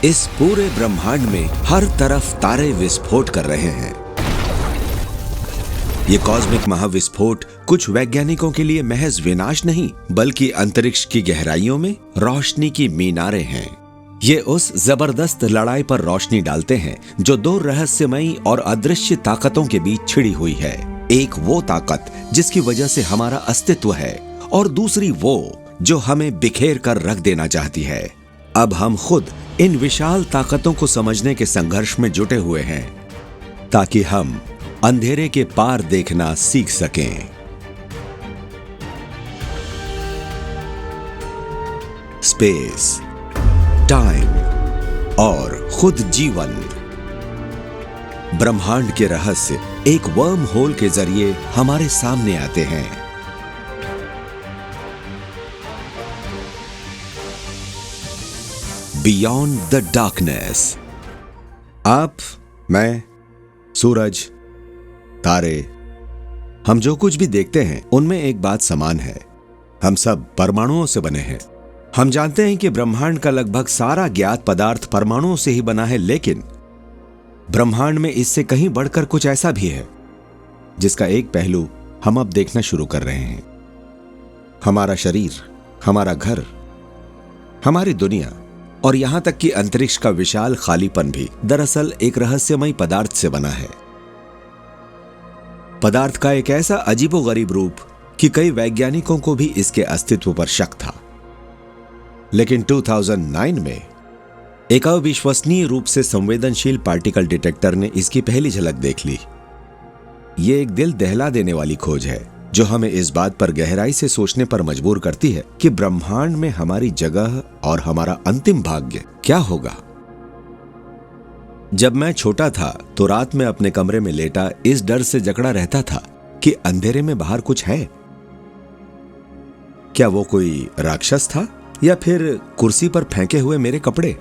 इस पूरे ब्रह्मांड में हर तरफ तारे विस्फोट कर रहे हैं। ये कॉस्मिक महाविस्फोट कुछ वैज्ञानिकों के लिए महज विनाश नहीं, बल्कि अंतरिक्ष की गहराइयों में रोशनी की मीनारें हैं। ये उस जबरदस्त लड़ाई पर रोशनी डालते हैं जो दो रहस्यमयी और अदृश्य ताकतों के बीच छिड़ी हुई है। एक वो ताकत जिसकी वजह से हमारा अस्तित्व है, और दूसरी वो जो हमें बिखेर कर रख देना चाहती है। अब हम खुद इन विशाल ताकतों को समझने के संघर्ष में जुटे हुए हैं, ताकि हम अंधेरे के पार देखना सीख सकें। स्पेस, टाइम और खुद जीवन, ब्रह्मांड के रहस्य एक वर्म होल के जरिए हमारे सामने आते हैं। Beyond the darkness. आप, मैं, सूरज, तारे, हम जो कुछ भी देखते हैं उनमें एक बात समान है। हम सब परमाणुओं से बने हैं। हम जानते हैं कि ब्रह्मांड का लगभग सारा ज्ञात पदार्थ परमाणुओं से ही बना है, लेकिन ब्रह्मांड में इससे कहीं बढ़कर कुछ ऐसा भी है जिसका एक पहलू हम अब देखना शुरू कर रहे हैं। हमारा शरीर, हमारा घर, हमारी दुनिया और यहां तक कि अंतरिक्ष का विशाल खालीपन भी दरअसल एक रहस्यमयी पदार्थ से बना है। पदार्थ का एक ऐसा अजीबोगरीब रूप कि कई वैज्ञानिकों को भी इसके अस्तित्व पर शक था। लेकिन 2009 में एक अविश्वसनीय रूप से संवेदनशील पार्टिकल डिटेक्टर ने इसकी पहली झलक देख ली। यह एक दिल दहला देने वाली खोज है जो हमें इस बात पर गहराई से सोचने पर मजबूर करती है कि ब्रह्मांड में हमारी जगह और हमारा अंतिम भाग्य क्या होगा। जब मैं छोटा था तो रात में अपने कमरे में लेटा इस डर से जकड़ा रहता था कि अंधेरे में बाहर कुछ है। क्या वो कोई राक्षस था या फिर कुर्सी पर फेंके हुए मेरे कपड़े?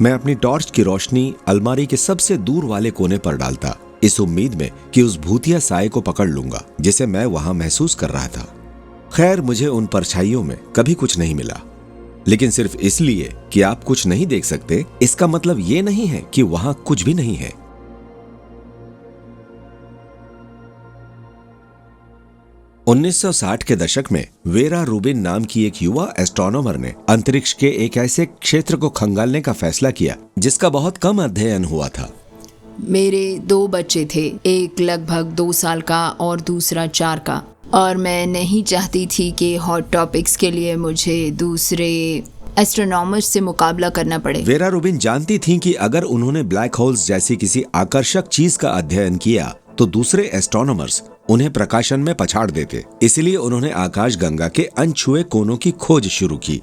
मैं अपनी टॉर्च की रोशनी अलमारी के सबसे दूर वाले कोने पर डालता, इस उम्मीद में कि उस भूतिया साए को पकड़ लूंगा जिसे मैं वहां महसूस कर रहा था। खैर, मुझे उन परछाइयों में कभी कुछ नहीं मिला। लेकिन सिर्फ इसलिए कि आप कुछ नहीं देख सकते, इसका मतलब ये नहीं है कि वहां कुछ भी नहीं है। उन्नीस 1960 के दशक में वेरा रूबिन नाम की एक युवा एस्ट्रोनॉमर ने अंतरिक्ष के एक ऐसे क्षेत्र को खंगालने का फैसला किया जिसका बहुत कम अध्ययन हुआ था। मेरे 2 बच्चे थे, एक लगभग 2 साल का और दूसरा 4 का, और मैं नहीं चाहती थी कि हॉट टॉपिक्स के लिए मुझे दूसरे एस्ट्रोनॉमर्स से मुकाबला करना पड़े। वेरा रूबिन जानती थीं कि अगर उन्होंने ब्लैक होल्स जैसी किसी आकर्षक चीज का अध्ययन किया तो दूसरे एस्ट्रोनॉमर्स उन्हें प्रकाशन में पछाड़ देते। इसलिए उन्होंने आकाशगंगा के अनछुए कोनों की खोज शुरू की।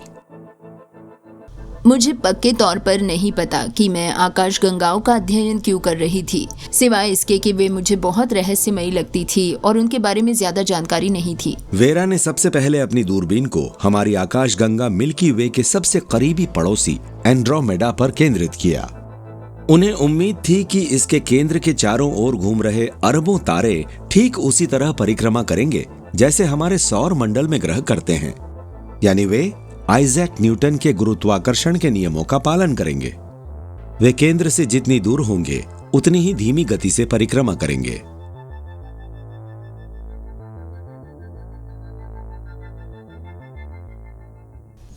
मुझे पक्के तौर पर नहीं पता कि मैं आकाशगंगाओं का अध्ययन क्यों कर रही थी, सिवाय इसके कि वे मुझे बहुत रहस्यमयी लगती थी और उनके बारे में ज्यादा जानकारी नहीं थी। वेरा ने सबसे पहले अपनी दूरबीन को हमारी आकाशगंगा मिल्की वे के सबसे करीबी पड़ोसी एंड्रोमेडा पर केंद्रित किया। उन्हें उम्मीद थी कि इसके केंद्र के चारों ओर घूम रहे अरबों तारे ठीक उसी तरह परिक्रमा करेंगे जैसे हमारे सौर मंडल में ग्रह करते हैं, यानी वे आइजैक न्यूटन के गुरुत्वाकर्षण के नियमों का पालन करेंगे। वे केंद्र से जितनी दूर होंगे उतनी ही धीमी गति से परिक्रमा करेंगे।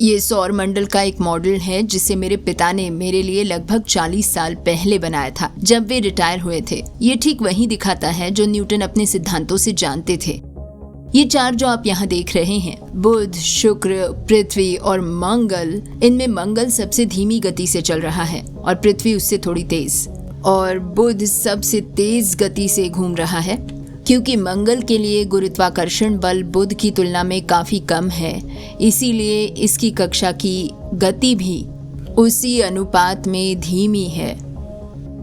ये सौर मंडल का एक मॉडल है जिसे मेरे पिता ने मेरे लिए लगभग 40 साल पहले बनाया था जब वे रिटायर हुए थे। ये ठीक वही दिखाता है जो न्यूटन अपने सिद्धांतों से जानते थे। ये 4 जो आप यहाँ देख रहे हैं, बुध, शुक्र, पृथ्वी और मंगल, इनमें मंगल सबसे धीमी गति से चल रहा है और पृथ्वी उससे थोड़ी तेज, और बुध सबसे तेज गति से घूम रहा है क्योंकि मंगल के लिए गुरुत्वाकर्षण बल बुध की तुलना में काफी कम है। इसीलिए इसकी कक्षा की गति भी उसी अनुपात में धीमी है।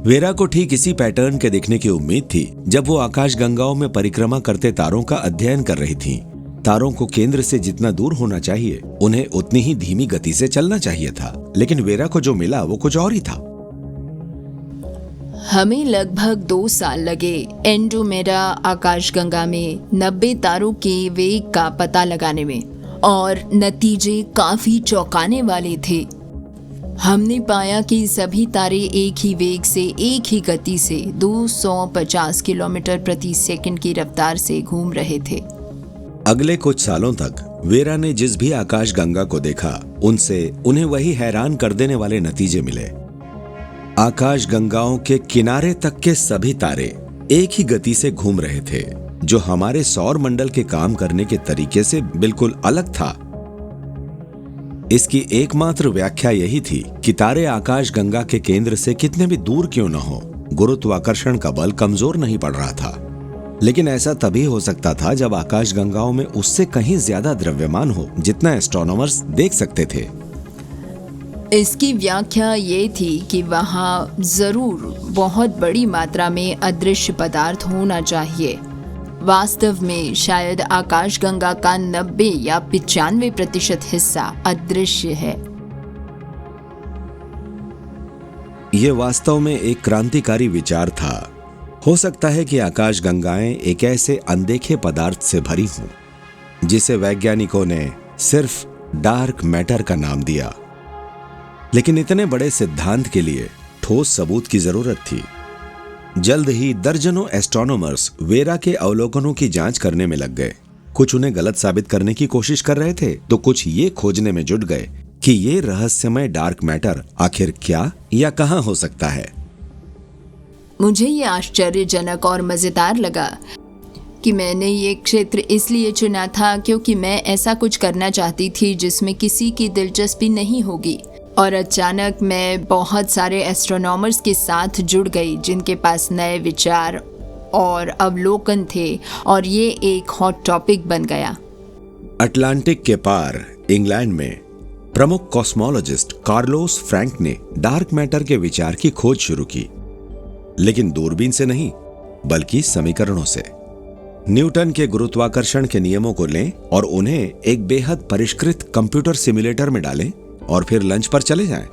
वेरा को ठीक इसी पैटर्न के दिखने की उम्मीद थी जब वो आकाशगंगाओं में परिक्रमा करते तारों का अध्ययन कर रही थीं। तारों को केंद्र से जितना दूर होना चाहिए उन्हें उतनी ही धीमी गति से चलना चाहिए था, लेकिन वेरा को जो मिला वो कुछ और ही था। हमें लगभग 2 साल लगे एंड्रोमेडा आकाशगंगा में 90 तारों के वेग का पता लगाने में, और नतीजे काफी चौंकाने वाले थे। हमने पाया कि सभी तारे एक ही वेग से, एक ही गति से 250 किलोमीटर प्रति सेकंड की रफ्तार से घूम रहे थे। अगले कुछ सालों तक वेरा ने जिस भी आकाशगंगा को देखा, उनसे उन्हें वही हैरान कर देने वाले नतीजे मिले। आकाशगंगाओं के किनारे तक के सभी तारे एक ही गति से घूम रहे थे, जो हमारे सौर मंडल के काम करने के तरीके से बिल्कुल अलग था। इसकी एकमात्र व्याख्या यही थी कि तारे आकाशगंगा के केंद्र से कितने भी दूर क्यों न हो, गुरुत्वाकर्षण का बल कमजोर नहीं पड़ रहा था। लेकिन ऐसा तभी हो सकता था जब आकाशगंगाओं में उससे कहीं ज्यादा द्रव्यमान हो, जितना एस्ट्रोनॉमर्स देख सकते थे। इसकी व्याख्या ये थी कि वहाँ जरूर बहुत बड़ी मात्रा में अदृश्य पदार्थ होना चाहिए। वास्तव में शायद आकाशगंगा का 90 या 95% हिस्सा अदृश्य है। ये वास्तव में एक क्रांतिकारी विचार था। हो सकता है कि आकाशगंगाएं एक ऐसे अनदेखे पदार्थ से भरी हों, जिसे वैज्ञानिकों ने सिर्फ डार्क मैटर का नाम दिया। लेकिन इतने बड़े सिद्धांत के लिए ठोस सबूत की जरूरत थी। जल्द ही दर्जनों एस्ट्रोनॉमर्स वेरा के अवलोकनों की जांच करने में लग गए। कुछ उन्हें गलत साबित करने की कोशिश कर रहे थे, तो कुछ ये खोजने में जुट गए कि ये रहस्यमय डार्क मैटर आखिर क्या या कहां हो सकता है। मुझे ये आश्चर्यजनक और मजेदार लगा कि मैंने ये क्षेत्र इसलिए चुना था क्योंकि मैं ऐसा कुछ करना चाहती थी जिसमें किसी की दिलचस्पी नहीं होगी। और अचानक मैं बहुत सारे एस्ट्रोनॉमर्स के साथ जुड़ गई जिनके पास नए विचार और अवलोकन थे, और ये एक हॉट टॉपिक बन गया। अटलांटिक के पार इंग्लैंड में प्रमुख कॉस्मोलॉजिस्ट कार्लोस फ्रैंक ने डार्क मैटर के विचार की खोज शुरू की, लेकिन दूरबीन से नहीं बल्कि समीकरणों से। न्यूटन के गुरुत्वाकर्षण के नियमों को लें और उन्हें एक बेहद परिष्कृत कंप्यूटर सिमुलेटर में डालें और फिर लंच पर चले जाएं।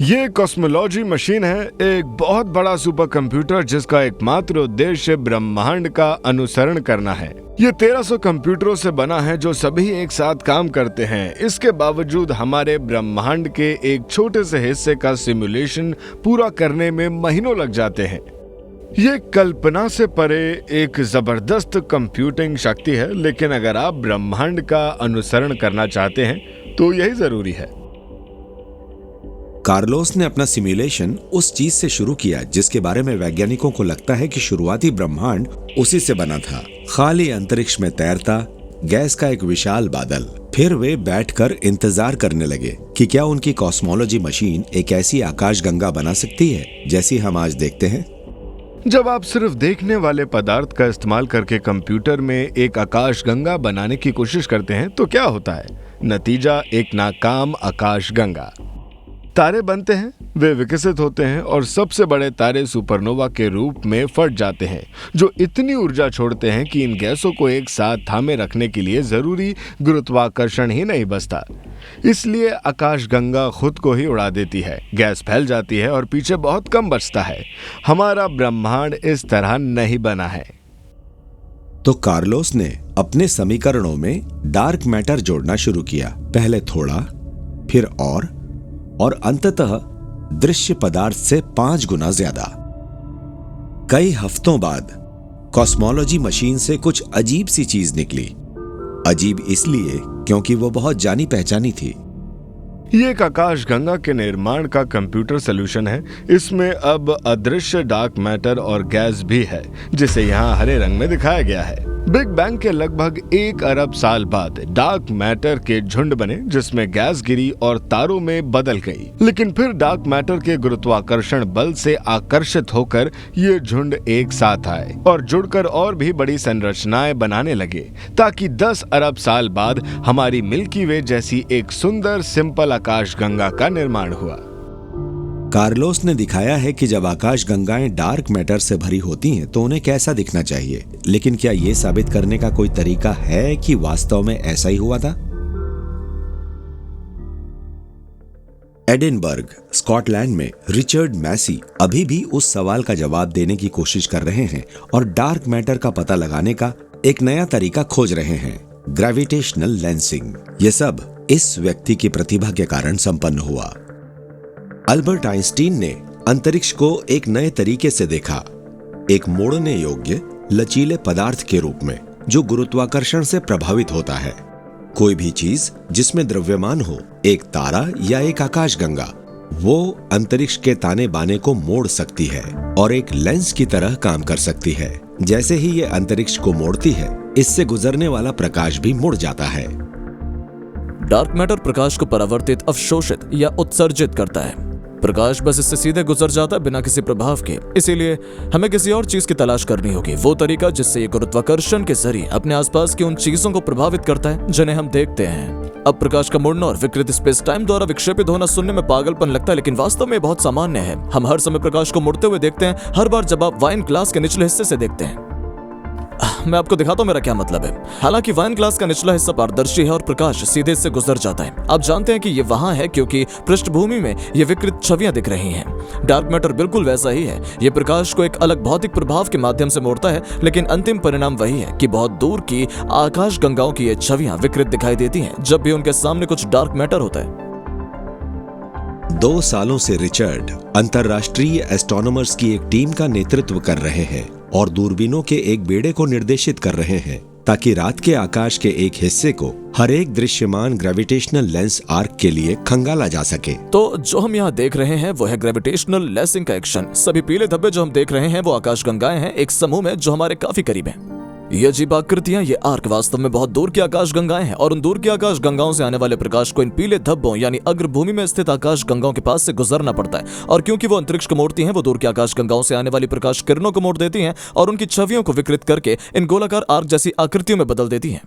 ये कॉस्मोलॉजी मशीन है, एक बहुत बड़ा सुपर कंप्यूटर जिसका एकमात्र उद्देश्य ब्रह्मांड का अनुसरण करना है। ये 1300 कंप्यूटरों से बना है जो सभी एक साथ काम करते हैं। इसके बावजूद हमारे ब्रह्मांड के एक छोटे से हिस्से का सिमुलेशन पूरा करने में महीनों लग जाते हैं। ये कल्पना से परे एक जबरदस्त कंप्यूटिंग शक्ति है, लेकिन अगर आप ब्रह्मांड का अनुसरण करना चाहते हैं तो यही जरूरी है। कार्लोस ने अपना सिमुलेशन उस चीज से शुरू किया जिसके बारे में वैज्ञानिकों को लगता है कि शुरुआती ब्रह्मांड उसी से बना था। खाली अंतरिक्ष में तैरता गैस का एक विशाल बादल। फिर वे बैठकर इंतजार करने लगे कि क्या उनकी कॉस्मोलॉजी मशीन एक ऐसी आकाशगंगा बना सकती है जैसी हम आज देखते हैं। जब आप सिर्फ देखने वाले पदार्थ का इस्तेमाल करके कंप्यूटर में एक आकाशगंगा बनाने की कोशिश करते हैं तो क्या होता है? नतीजा एक नाकाम आकाशगंगा। तारे बनते हैं, वे विकसित होते हैं और सबसे बड़े तारे सुपरनोवा के रूप में फट जाते हैं, जो इतनी ऊर्जा छोड़ते हैं कि इन गैसों को एक साथ थामे रखने के लिए जरूरी गुरुत्वाकर्षण ही नहीं बचता। इसलिए आकाशगंगा खुद को ही उड़ा देती है, गैस फैल जाती है और पीछे बहुत कम बचता है। हमारा ब्रह्मांड इस तरह नहीं बना है। तो कार्लोस ने अपने समीकरणों में डार्क मैटर जोड़ना शुरू किया, पहले थोड़ा, फिर और अंततः दृश्य पदार्थ से 5 गुना ज्यादा। कई हफ्तों बाद कॉस्मोलॉजी मशीन से कुछ अजीब सी चीज निकली। अजीब इसलिए क्योंकि वो बहुत जानी पहचानी थी। ये एक आकाशगंगा के निर्माण का कंप्यूटर सॉल्यूशन है। इसमें अब अदृश्य डार्क मैटर और गैस भी है, जिसे यहाँ हरे रंग में दिखाया गया है। बिग बैंग के लगभग 1 अरब साल बाद डार्क मैटर के झुंड बने, जिसमें गैस गिरी और तारों में बदल गई। लेकिन फिर डार्क मैटर के गुरुत्वाकर्षण बल से आकर्षित होकर ये झुंड एक साथ आए और जुड़कर और भी बड़ी संरचनाएं बनाने लगे, ताकि 10 अरब साल बाद हमारी मिल्की वे जैसी एक सुंदर सिंपल आकाशगंगा का निर्माण हुआ। कार्लोस ने दिखाया है कि जब आकाशगंगाएं डार्क मैटर से भरी होती हैं तो उन्हें कैसा दिखना चाहिए। लेकिन क्या यह साबित करने का कोई तरीका है कि वास्तव में ऐसा ही हुआ था? एडिनबर्ग, स्कॉटलैंड में रिचर्ड मैसी अभी भी उस सवाल का जवाब देने की कोशिश कर रहे हैं और डार्क मैटर का पता लगाने का एक नया तरीका खोज रहे हैं, ग्रेविटेशनल लेंसिंग। ये सब इस व्यक्ति की प्रतिभा के कारण संपन्न हुआ। अल्बर्ट आइंस्टीन ने अंतरिक्ष को एक नए तरीके से देखा, एक मोड़ने योग्य लचीले पदार्थ के रूप में जो गुरुत्वाकर्षण से प्रभावित होता है। कोई भी चीज जिसमें द्रव्यमान हो, एक तारा या एक आकाशगंगा, वो अंतरिक्ष के ताने बाने को मोड़ सकती है और एक लेंस की तरह काम कर सकती है। जैसे ही ये अंतरिक्ष को मोड़ती है, इससे गुजरने वाला प्रकाश भी मुड़ जाता है। डार्क मैटर प्रकाश को परावर्तित, अवशोषित या उत्सर्जित करता है। प्रकाश बस इससे सीधे गुजर जाता है बिना किसी प्रभाव के। इसीलिए हमें किसी और चीज की तलाश करनी होगी, वो तरीका जिससे ये गुरुत्वाकर्षण के जरिए अपने आसपास की उन चीजों को प्रभावित करता है जिन्हें हम देखते हैं। अब प्रकाश का मुड़ना और विकृत स्पेस टाइम द्वारा विक्षेपित होना सुनने में पागलपन लगता है, लेकिन वास्तव में बहुत सामान्य है। हम हर समय प्रकाश को मुड़ते हुए देखते हैं, हर बार जब आप वाइन ग्लास के निचले हिस्से से देखते हैं। मैं आपको दिखाता हूं मेरा क्या मतलब है। हालांकि वाइन ग्लास का निचला हिस्सा पारदर्शी है और प्रकाश सीधे इससे गुजर जाता है। आप जानते हैं कि ये वहां है क्योंकि पृष्ठभूमि में ये विकृत छवियां दिख रही हैं। डार्क मैटर बिल्कुल वैसा ही है। ये प्रकाश को एक अलग भौतिक प्रभाव के माध्यम से मोड़ता है, लेकिन अंतिम परिणाम वही है कि बहुत दूर की आकाश गंगाओं की ये छवियां विकृत दिखाई देती हैं जब भी उनके सामने कुछ डार्क मैटर होता है। 2 सालों से रिचर्ड अंतरराष्ट्रीय एस्ट्रोनॉमर्स की एक टीम का नेतृत्व कर रहे हैं और दूरबीनों के एक बेड़े को निर्देशित कर रहे हैं ताकि रात के आकाश के एक हिस्से को हर एक दृश्यमान ग्रेविटेशनल लेंस आर्क के लिए खंगाला जा सके। तो जो हम यहाँ देख रहे हैं वो है ग्रेविटेशनल लेंसिंग का एक्शन। सभी पीले धब्बे जो हम देख रहे हैं वो आकाशगंगाएं हैं, एक समूह में जो हमारे काफी करीब है। ये अजीब आकृतियां, ये आर्क वास्तव में बहुत दूर की आकाशगंगाएं हैं और उन दूर की आकाशगंगाओं से आने वाले प्रकाश को इन पीले धब्बों यानी अग्रभूमि में स्थित आकाशगंगाओं के पास से गुजरना पड़ता है। और क्योंकि वो अंतरिक्ष को मोड़ती हैं, वो दूर की आकाशगंगाओं से आने वाली प्रकाश किरणों को मोड़ देती हैं और उनकी छवियों को विकृत करके इन गोलाकार आर्क जैसी आकृतियों में बदल देती हैं।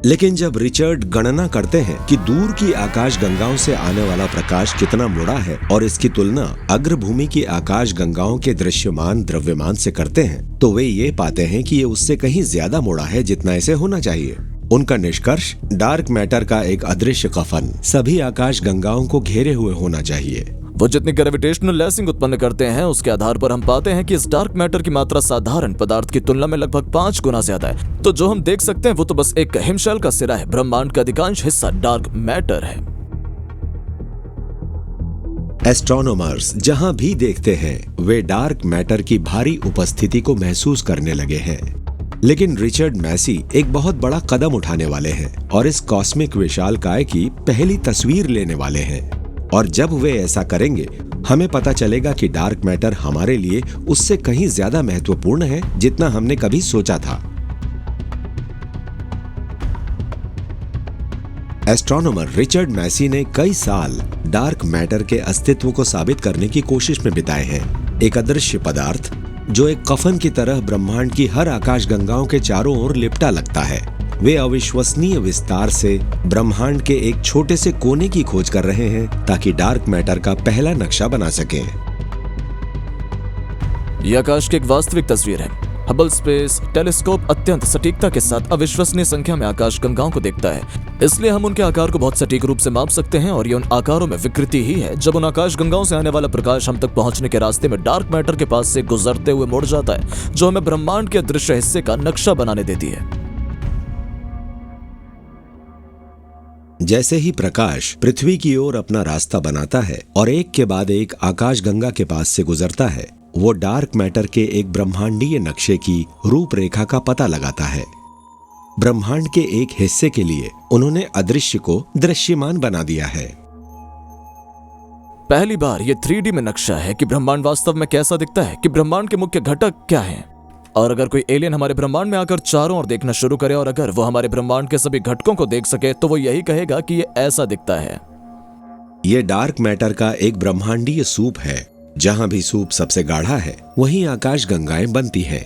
लेकिन जब रिचर्ड गणना करते हैं कि दूर की आकाशगंगाओं से आने वाला प्रकाश कितना मुड़ा है और इसकी तुलना अग्रभूमि की आकाशगंगाओं के दृश्यमान द्रव्यमान से करते हैं, तो वे ये पाते हैं कि ये उससे कहीं ज्यादा मुड़ा है जितना इसे होना चाहिए। उनका निष्कर्ष, डार्क मैटर का एक अदृश्य कफन सभी आकाशगंगाओं को घेरे हुए होना चाहिए। वो जितनी ग्रेविटेशनल लेंसिंग उत्पन्न करते हैं उसके आधार पर हम पाते हैं कि इस डार्क मैटर की मात्रा साधारण पदार्थ की तुलना में लगभग 5 गुना ज्यादा है। तो जो हम देख सकते हैं वो तो बस एक हिमशैल का सिरा है। ब्रह्मांड का अधिकांश हिस्सा डार्क मैटर है। एस्ट्रोनॉमर्स जहां भी देखते हैं वे डार्क मैटर की भारी उपस्थिति को महसूस करने लगे हैं। लेकिन रिचर्ड मैसी एक बहुत बड़ा कदम उठाने वाले हैं और इस कॉस्मिक विशालकाय की पहली तस्वीर लेने वाले हैं। और जब वे ऐसा करेंगे, हमें पता चलेगा कि डार्क मैटर हमारे लिए उससे कहीं ज्यादा महत्वपूर्ण है जितना हमने कभी सोचा था। एस्ट्रोनॉमर रिचर्ड मैसी ने कई साल डार्क मैटर के अस्तित्व को साबित करने की कोशिश में बिताए हैं। एक अदृश्य पदार्थ जो एक कफन की तरह ब्रह्मांड की हर आकाशगंगाओं के चारों ओर लिपटा लगता है। वे अविश्वसनीय विस्तार से ब्रह्मांड के एक छोटे से कोने की खोज कर रहे हैं ताकि डार्क मैटर का पहला नक्शा बना सकें। यह आकाश की एक वास्तविक तस्वीर है। हबल स्पेस टेलीस्कोप अत्यंत सटीकता के साथ अविश्वसनीय संख्या में आकाशगंगाओं को देखता है, इसलिए हम उनके आकार को बहुत सटीक रूप से माप सकते हैं और ये उन आकारों में विकृति ही है जब उन आकाशगंगाओं से आने वाला प्रकाश हम तक पहुंचने के रास्ते में डार्क मैटर के पास से गुजरते हुए मुड़ जाता है, जो हमें ब्रह्मांड के अदृश्य हिस्से का नक्शा बनाने देती है। जैसे ही प्रकाश पृथ्वी की ओर अपना रास्ता बनाता है और एक के बाद एक आकाशगंगा के पास से गुजरता है, वो डार्क मैटर के एक ब्रह्मांडीय नक्शे की रूपरेखा का पता लगाता है। ब्रह्मांड के एक हिस्से के लिए उन्होंने अदृश्य को दृश्यमान बना दिया है। पहली बार ये 3D में नक्शा है कि ब्रह्मांड वास्तव में कैसा दिखता है, कि ब्रह्मांड के मुख्य घटक क्या हैं। और अगर कोई एलियन हमारे ब्रह्मांड में आकर चारों ओर देखना शुरू करे और अगर वो हमारे ब्रह्मांड के सभी घटकों को देख सके, तो वो यही कहेगा कि ये ऐसा दिखता है। ये डार्क मैटर का एक ब्रह्मांडीय सूप है। जहां भी सूप सबसे गाढ़ा है, वहीं आकाशगंगाएं बनती हैं।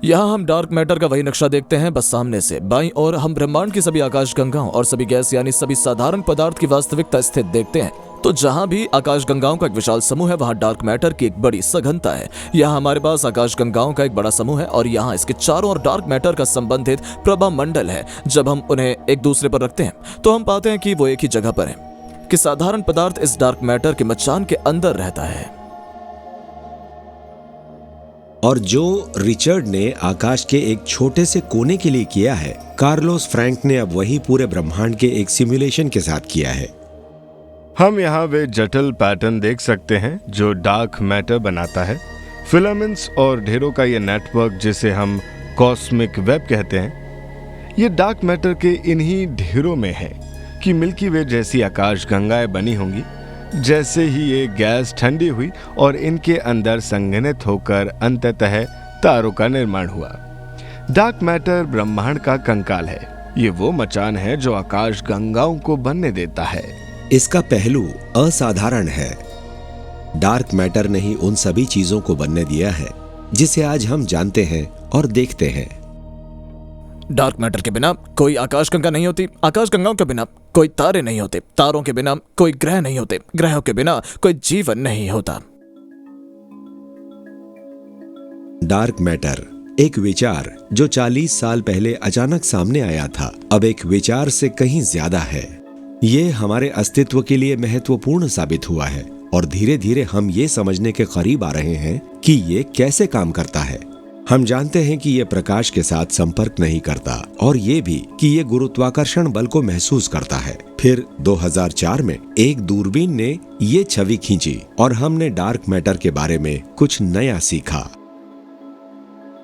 यहाँ हम डार्क मैटर का वही नक्शा देखते हैं, बस सामने से। बाईं ओर हम ब्रह्मांड की सभी आकाशगंगाओं और सभी गैस यानी सभी साधारण पदार्थ की वास्तविकता स्थित देखते हैं। तो जहां भी आकाशगंगाओं का एक विशाल समूह है, वहां डार्क मैटर की एक बड़ी सघनता है। यहाँ हमारे पास आकाशगंगाओं का एक बड़ा समूह है और यहाँ इसके चारों ओर डार्क मैटर का संबंधित प्रभा मंडल है। जब हम उन्हें एक दूसरे पर रखते हैं तो हम पाते हैं कि वो एक ही जगह पर है, कि साधारण पदार्थ इस डार्क मैटर के मचान के अंदर रहता है। और जो रिचर्ड ने आकाश के एक छोटे से कोने के लिए किया है, कार्लोस फ्रैंक ने अब वही पूरे ब्रह्मांड के एक सिमुलेशन के साथ किया है। हम यहाँ वे जटिल पैटर्न देख सकते हैं जो डार्क मैटर बनाता है। फिलामेंट्स और ढेरों का ये नेटवर्क जिसे हम कॉस्मिक वेब कहते हैं, ये डार्क मैटर के इन्हीं ढेरों में है कि मिल्की वे जैसी आकाश गंगाएं बनी होंगी। जैसे ही ये गैस ठंडी हुई और इनके अंदर संघनित होकर अंततः तारों का निर्माण हुआ। डार्क मैटर ब्रह्मांड का कंकाल है। ये वो मचान है जो आकाश गंगाओं को बनने देता है। इसका पहलू असाधारण है। डार्क मैटर ने ही उन सभी चीजों को बनने दिया है जिसे आज हम जानते हैं और देखते हैं। डार्क मैटर के बिना कोई आकाशगंगा नहीं होती, आकाशगंगाओं के बिना कोई तारे नहीं होते, तारों के बिना कोई ग्रह नहीं होते, ग्रहों के बिना कोई जीवन नहीं होता। डार्क मैटर एक विचार जो 40 साल पहले अचानक सामने आया था, अब एक विचार से कहीं ज्यादा है। ये हमारे अस्तित्व के लिए महत्वपूर्ण साबित हुआ है और धीरे धीरे हम ये समझने के करीब आ रहे हैं कि ये कैसे काम करता है। हम जानते हैं कि ये प्रकाश के साथ संपर्क नहीं करता और ये भी कि ये गुरुत्वाकर्षण बल को महसूस करता है। फिर 2004 में एक दूरबीन ने ये छवि खींची और हमने डार्क मैटर के बारे में कुछ नया सीखा।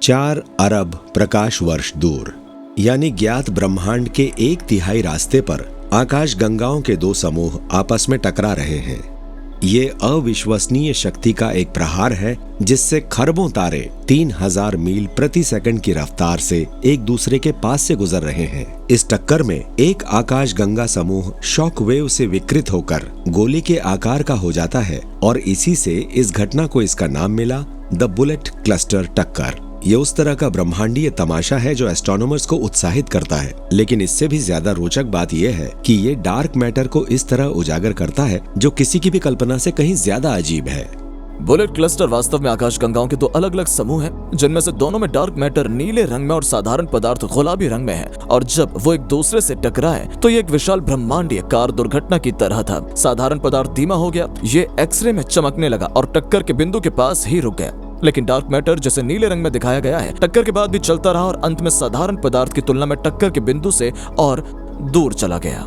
4 अरब प्रकाश वर्ष दूर, यानी ज्ञात ब्रह्मांड के 1/3 रास्ते पर आकाश गंगाओं के 2 समूह आपस में टकरा रहे हैं। ये अविश्वसनीय शक्ति का एक प्रहार है जिससे खरबों तारे 3000 मील प्रति सेकंड की रफ्तार से एक दूसरे के पास से गुजर रहे हैं। इस टक्कर में एक आकाश गंगा समूह शॉक वेव से विकृत होकर गोली के आकार का हो जाता है और इसी से इस घटना को इसका नाम मिला द बुलेट क्लस्टर टक्कर। ये उस तरह का ब्रह्मांडीय तमाशा है जो एस्ट्रोनॉमर्स को उत्साहित करता है, लेकिन इससे भी ज्यादा रोचक बात यह है कि ये डार्क मैटर को इस तरह उजागर करता है जो किसी की भी कल्पना से कहीं ज्यादा अजीब है। बुलेट क्लस्टर वास्तव में आकाशगंगाओं के 2 अलग अलग समूह हैं, जिनमें से दोनों में डार्क मैटर नीले रंग में और साधारण पदार्थ गुलाबी रंग में है। और जब वो एक दूसरे से टकराए तो ये एक विशाल ब्रह्मांडीय कार दुर्घटना की तरह था। साधारण पदार्थ धीमा हो गया, ये एक्सरे में चमकने लगा और टक्कर के बिंदु के पास ही रुक गया। लेकिन डार्क मैटर जिसे नीले रंग में दिखाया गया है, टक्कर के बाद भी चलता रहा और अंत में साधारण पदार्थ की तुलना में टक्कर के बिंदु से और दूर चला गया।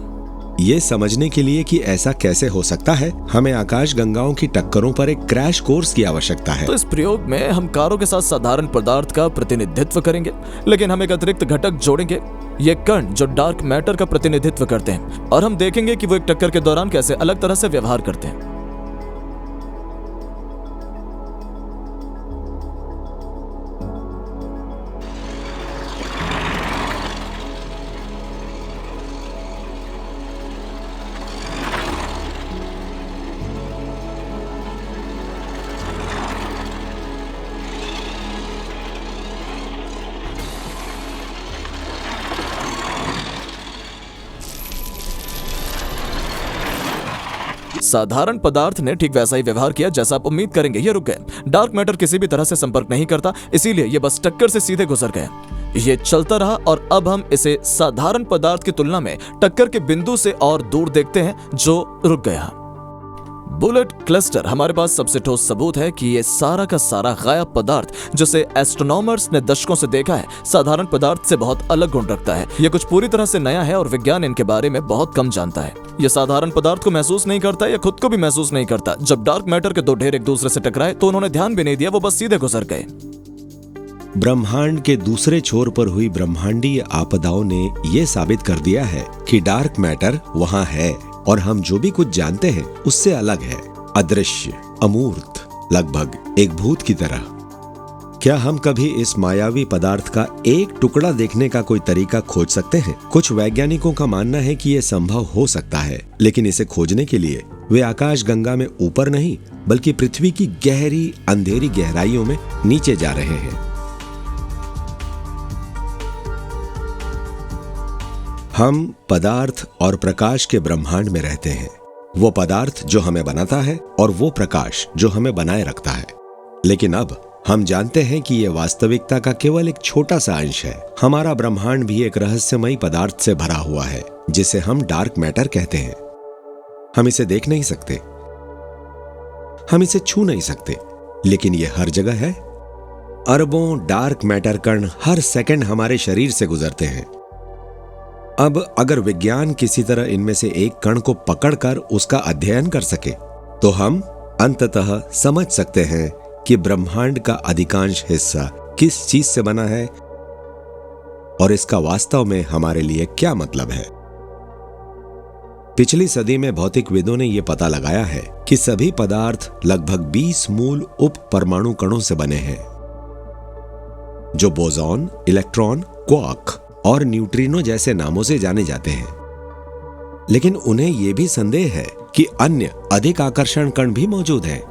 ये समझने के लिए कि ऐसा कैसे हो सकता है, हमें आकाश गंगाओं की टक्करों पर एक क्रैश कोर्स की आवश्यकता है। तो इस प्रयोग में हम कारों के साथ साधारण पदार्थ का प्रतिनिधित्व करेंगे, लेकिन हम एक अतिरिक्त घटक जोड़ेंगे, ये कण जो डार्क मैटर का प्रतिनिधित्व करते हैं, और हम देखेंगे कि वो एक टक्कर के दौरान कैसे अलग तरह से व्यवहार करते हैं। साधारण पदार्थ ने ठीक वैसा ही व्यवहार किया जैसा आप उम्मीद करेंगे, ये रुक गए। डार्क मैटर किसी भी तरह से संपर्क नहीं करता, इसीलिए ये बस टक्कर से सीधे गुजर गए। ये चलता रहा और अब हम इसे साधारण पदार्थ की तुलना में टक्कर के बिंदु से और दूर देखते हैं जो रुक गया। बुलेट क्लस्टर हमारे पास सबसे ठोस सबूत है कि ये सारा का सारा गायब पदार्थ जिसे एस्ट्रोनॉमर्स ने दशकों से देखा है, साधारण पदार्थ से बहुत अलग गुण रखता है। ये कुछ पूरी तरह से नया है और विज्ञान इनके बारे में बहुत कम जानता है। ये साधारण पदार्थ को महसूस नहीं करता या खुद को भी महसूस नहीं करता। जब डार्क मैटर के 2 ढेर एक दूसरे से टकराए तो उन्होंने ध्यान भी नहीं दिया, वो बस सीधे गुजर गए। ब्रह्मांड के दूसरे छोर पर हुई ब्रह्मांडीय आपदाओं ने यह साबित कर दिया है कि डार्क मैटर वहां है और हम जो भी कुछ जानते हैं उससे अलग है, अदृश्य, अमूर्त, लगभग एक भूत की तरह। क्या हम कभी इस मायावी पदार्थ का एक टुकड़ा देखने का कोई तरीका खोज सकते हैं? कुछ वैज्ञानिकों का मानना है कि यह संभव हो सकता है, लेकिन इसे खोजने के लिए वे आकाश गंगा में ऊपर नहीं बल्कि पृथ्वी की गहरी अंधेरी गहराइयों में नीचे जा रहे हैं। हम पदार्थ और प्रकाश के ब्रह्मांड में रहते हैं। वो पदार्थ जो हमें बनाता है और वो प्रकाश जो हमें बनाए रखता है। लेकिन अब हम जानते हैं कि यह वास्तविकता का केवल एक छोटा सा अंश है। हमारा ब्रह्मांड भी एक रहस्यमयी पदार्थ से भरा हुआ है जिसे हम डार्क मैटर कहते हैं। हम इसे देख नहीं सकते, हम इसे छू नहीं सकते, लेकिन यह हर जगह है। अरबों डार्क मैटर कण हर सेकंड हमारे शरीर से गुजरते हैं। अब अगर विज्ञान किसी तरह इनमें से एक कण को पकड़कर उसका अध्ययन कर सके तो हम अंततः समझ सकते हैं कि ब्रह्मांड का अधिकांश हिस्सा किस चीज से बना है और इसका वास्तव में हमारे लिए क्या मतलब है। पिछली सदी में भौतिकविदों ने यह पता लगाया है कि सभी पदार्थ लगभग 20 मूल उप परमाणु कणों से बने हैं, जो बोसॉन, इलेक्ट्रॉन, क्वार्क और न्यूट्रिनो जैसे नामों से जाने जाते हैं। लेकिन उन्हें यह भी संदेह है कि अन्य अधिक आकर्षण कण भी मौजूद हैं।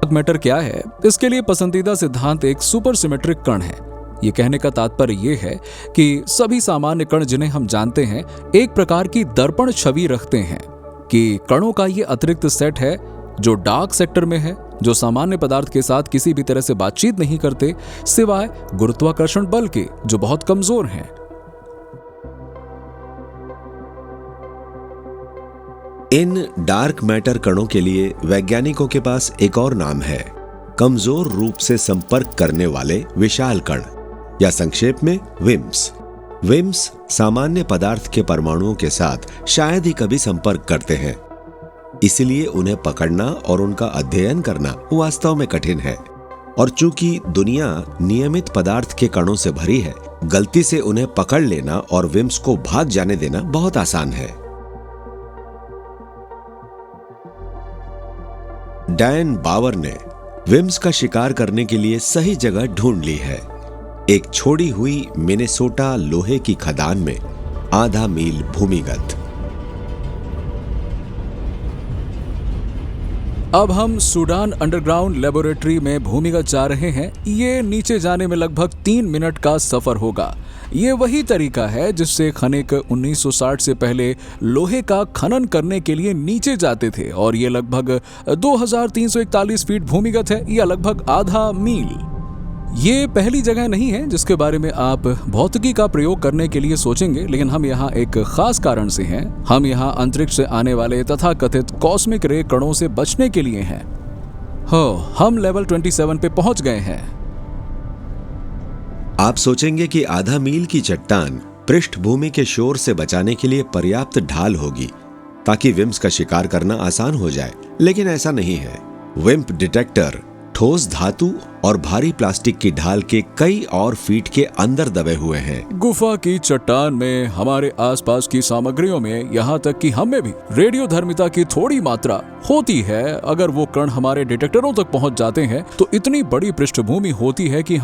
मैटर क्या है? इसके लिए पसंदीदा सिद्धांत एक सुपर सिमेट्रिक कण है। ये कहने का तात्पर्य यह है कि सभी सामान्य कण जिन्हें हम जानते हैं एक प्रकार की दर्पण छवि रखते हैं, कि कणों का ये अतिरिक्त सेट है जो डार्क सेक्टर में है, जो सामान्य पदार्थ के साथ किसी भी तरह से बातचीत नहीं करते सिवाय गुरुत्वाकर्षण बल के, जो बहुत कमजोर हैं। इन डार्क मैटर कणों के लिए वैज्ञानिकों के पास एक और नाम है, कमजोर रूप से संपर्क करने वाले विशाल कण, या संक्षेप में विम्स। विम्स सामान्य पदार्थ के परमाणुओं के साथ शायद ही कभी संपर्क करते हैं, इसलिए उन्हें पकड़ना और उनका अध्ययन करना वास्तव में कठिन है। और चूंकि दुनिया नियमित पदार्थ के कणों से भरी है, गलती से उन्हें पकड़ लेना और विम्स को भाग जाने देना बहुत आसान है। डैन बावर ने विम्स का शिकार करने के लिए सही जगह ढूंढ ली है, एक छोड़ी हुई मिनेसोटा लोहे की खदान में आधा मील भूमिगत। अब हम सूडान अंडरग्राउंड लेबोरेटरी में भूमिगत जा रहे हैं। ये नीचे जाने में लगभग 3 मिनट का सफर होगा। ये वही तरीका है जिससे खनिक 1960 से पहले लोहे का खनन करने के लिए नीचे जाते थे, और ये लगभग 2341 फीट भूमिगत है, या लगभग आधा मील। ये पहली जगह नहीं है जिसके बारे में आप भौतिकी का प्रयोग करने के लिए सोचेंगे, लेकिन हम यहाँ एक खास कारण से हैं। हम यहाँ अंतरिक्ष से आने वाले तथाकथित कॉस्मिक रे कणों से बचने के लिए हैं। हम लेवल 27 पे पहुंच गए हैं। आप सोचेंगे कि आधा मील की चट्टान पृष्ठभूमि के शोर से बचाने के लिए पर्याप्त ढाल होगी ताकि विम्स का शिकार करना आसान हो जाए, लेकिन ऐसा नहीं है। विम्प डिटेक्टर ठोस धातु और भारी प्लास्टिक की ढाल के कई और फीट के अंदर दबे हुए हैं। गुफा की चट्टान में, हमारे आसपास की सामग्रियों में, यहाँ तक कि हम में भी रेडियोधर्मिता की थोड़ी मात्रा होती है। अगर वो कण हमारे डिटेक्टरों तक पहुंच जाते हैं तो इतनी बड़ी पृष्ठभूमि होती है कि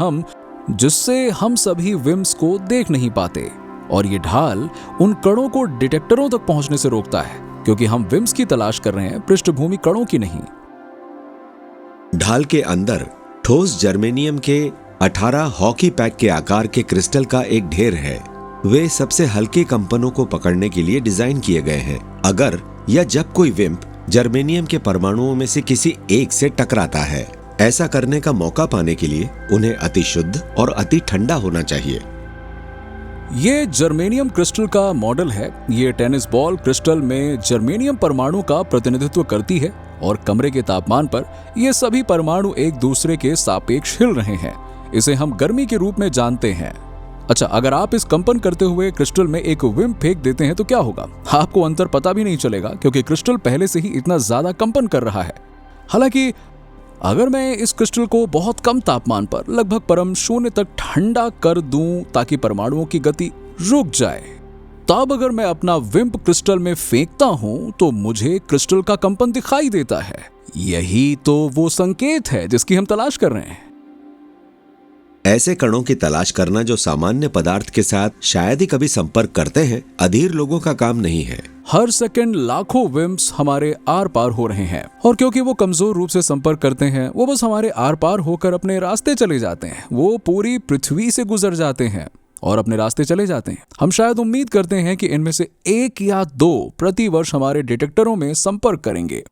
जिससे हम सभी विम्स को देख नहीं पाते, और ये ढाल उन कणों को डिटेक्टरों तक पहुंचने से रोकता है, क्योंकि हम विम्स की तलाश कर रहे हैं, पृष्ठभूमि कणों की नहीं। ढाल के अंदर ठोस जर्मेनियम के 18 हॉकी पैक के आकार के क्रिस्टल का एक ढेर है। वे सबसे हल्के कंपनों को पकड़ने के लिए डिजाइन किए गए हैं। अगर या जब कोई विम्प जर्मेनियम के परमाणुओं में से किसी एक से टकराता है, ऐसा करने का मौका पाने के लिए उन्हें अति शुद्ध और अति ठंडा होना चाहिए। ये जर्मेनियम क्रिस्टल का मॉडल है। ये टेनिस बॉल क्रिस्टल में जर्मेनियम परमाणु का प्रतिनिधित्व करती है, और कमरे के तापमान पर ये सभी परमाणु एक दूसरे के सापेक्ष हिल रहे हैं। इसे हम गर्मी के रूप में जानते हैं। अच्छा, अगर आप इस कंपन करते हुए क्रिस्टल में एक विम्प फेंक देते हैं तो क्या होगा? आपको अंतर पता भी नहीं चलेगा, क्योंकि क्रिस्टल पहले से ही इतना ज्यादा कंपन कर रहा है। हालांकि अगर मैं इस क्रिस्टल को बहुत कम तापमान पर, लगभग परम शून्य तक ठंडा कर दूं ताकि परमाणुओं की गति रुक जाए, तब अगर मैं अपना विम्प क्रिस्टल में फेंकता हूं तो मुझे क्रिस्टल का कंपन दिखाई देता है। यही तो वो संकेत है जिसकी हम तलाश कर रहे हैं। ऐसे कणों की तलाश करना जो सामान्य पदार्थ के साथ शायद ही कभी संपर्क करते हैं, अधीर लोगों का काम नहीं है। हर सेकंड लाखों विम्प्स हमारे आर पार हो रहे हैं, और क्योंकि वो कमजोर रूप से संपर्क करते हैं, वो बस हमारे आर पार होकर अपने रास्ते चले जाते हैं। वो पूरी पृथ्वी से गुजर जाते हैं और अपने रास्ते चले जाते हैं। हम शायद उम्मीद करते हैं कि इनमें से 1 या 2 प्रति वर्ष हमारे डिटेक्टरों में संपर्क करेंगे।